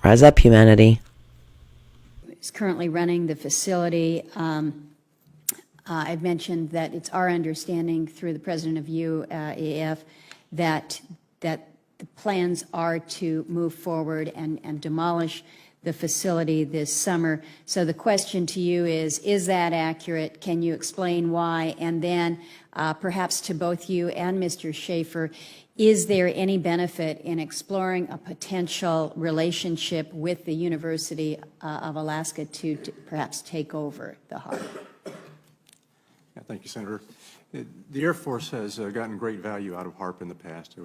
Rise up, humanity. Is currently running the facility. I've mentioned that it's our understanding through the president of UAF that the plans are to move forward and demolish the facility this summer. So the question to you is that accurate? Can you explain why? And then perhaps to both you and Mr. Schaefer, is there any benefit in exploring a potential relationship with the University of Alaska to perhaps take over the HARP? Yeah, thank you, Senator. The Air Force has gotten great value out of HARP in the past.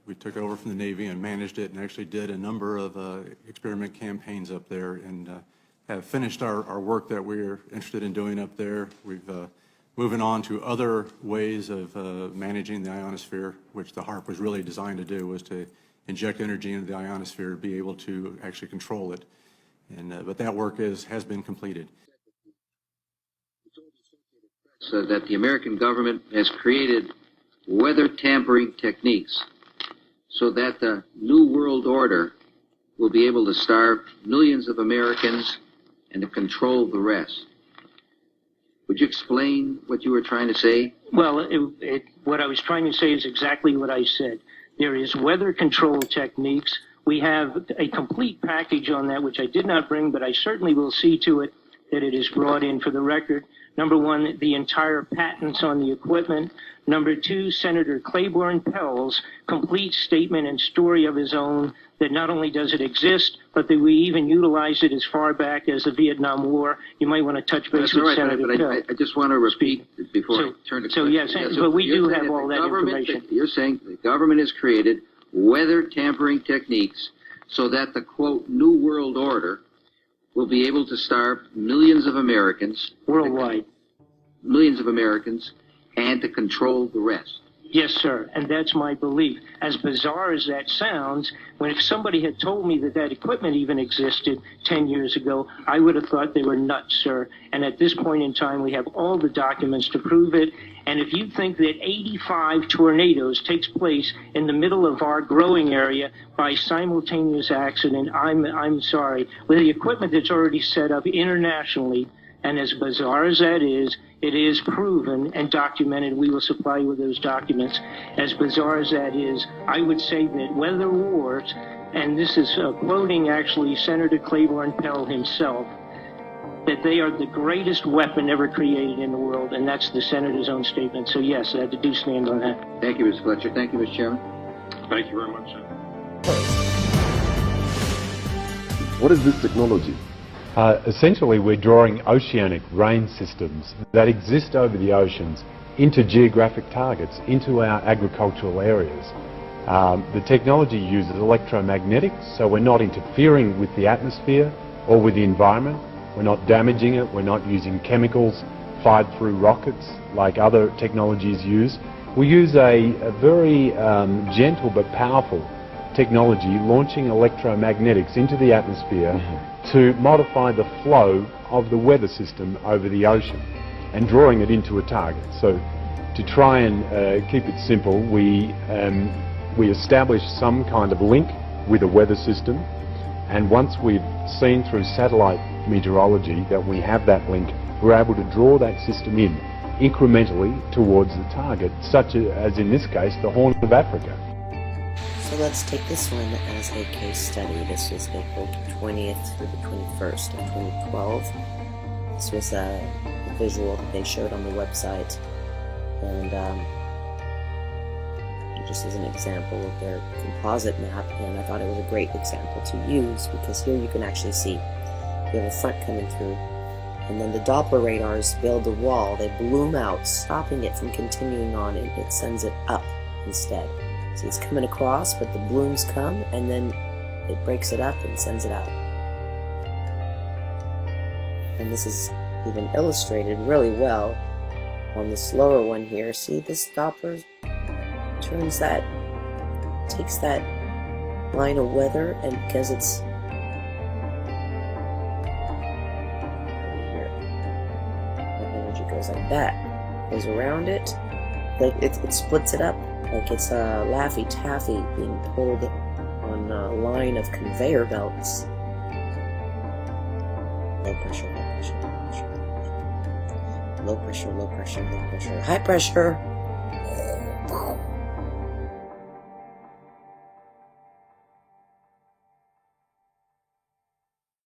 We took over from the Navy and managed it and actually did a number of experiment campaigns up there and have finished our work that we're interested in doing up there. We've moving on to other ways of managing the ionosphere, which the HARP was really designed to do, was to inject energy into the ionosphere, be able to actually control it. And but that work has been completed. So that the American government has created weather tampering techniques so that the New World Order will be able to starve millions of Americans and to control the rest. Would you explain what you were trying to say? Well, what I was trying to say is exactly what I said. There is weather control techniques. We have a complete package on that, which I did not bring, but I certainly will see to it that it is brought in for the record. Number one, the entire patents on the equipment. Number two, Senator Claiborne Pell's complete statement and story of his own that not only does it exist, but that we even utilize it as far back as the Vietnam War. You might want to touch base with Senator Pell. I just want to repeat before I turn to so yes, but we do have all that information. You're saying the government has created weather tampering techniques so that the, quote, New World Order will be able to starve millions of Americans. Worldwide. Millions of Americans, and to control the rest. Yes, sir, and that's my belief. As bizarre as that sounds, if somebody had told me that equipment even existed 10 years ago, I would have thought they were nuts, sir. And at this point in time, we have all the documents to prove it. And if you think that 85 tornadoes takes place in the middle of our growing area by simultaneous accident, I'm sorry. With the equipment that's already set up internationally, and as bizarre as that is, it is proven and documented. We will supply you with those documents. As bizarre as that is, I would say that weather wars, and this is quoting actually Senator Claiborne Pell himself, that they are the greatest weapon ever created in the world, and that's the Senator's own statement. So yes, I do stand on that. Thank you, Mr. Fletcher. Thank you, Mr. Chairman. Thank you very much, sir. What is this technology? Essentially, we're drawing oceanic rain systems that exist over the oceans into geographic targets, into our agricultural areas. The technology uses electromagnetics, so we're not interfering with the atmosphere or with the environment. We're not damaging it. We're not using chemicals fired through rockets like other technologies use. We use a very gentle but powerful technology, launching electromagnetics into the atmosphere to modify the flow of the weather system over the ocean and drawing it into a target. So to try and keep it simple, we establish some kind of link with a weather system, and once we've seen through satellite meteorology that we have that link, we're able to draw that system in incrementally towards the target, such as in this case the Horn of Africa. So let's take this one as a case study. This was April 20th through the 21st of 2012. This was a visual that they showed on the website, and just as an example of their composite map, and I thought it was a great example to use because here you can actually see you have a front coming through, and then the Doppler radars build a wall. They bloom out, stopping it from continuing on, and it sends it up instead. See, it's coming across, but the blooms come, and then it breaks it up and sends it out. And this is even illustrated really well on the slower one here. See, this Doppler turns that, takes that line of weather, and because it's here, the energy goes like that, goes around it, like it splits it up. Like it's a Laffy Taffy being pulled on a line of conveyor belts. Low pressure, low pressure, low pressure, low pressure, low pressure, low pressure, high pressure.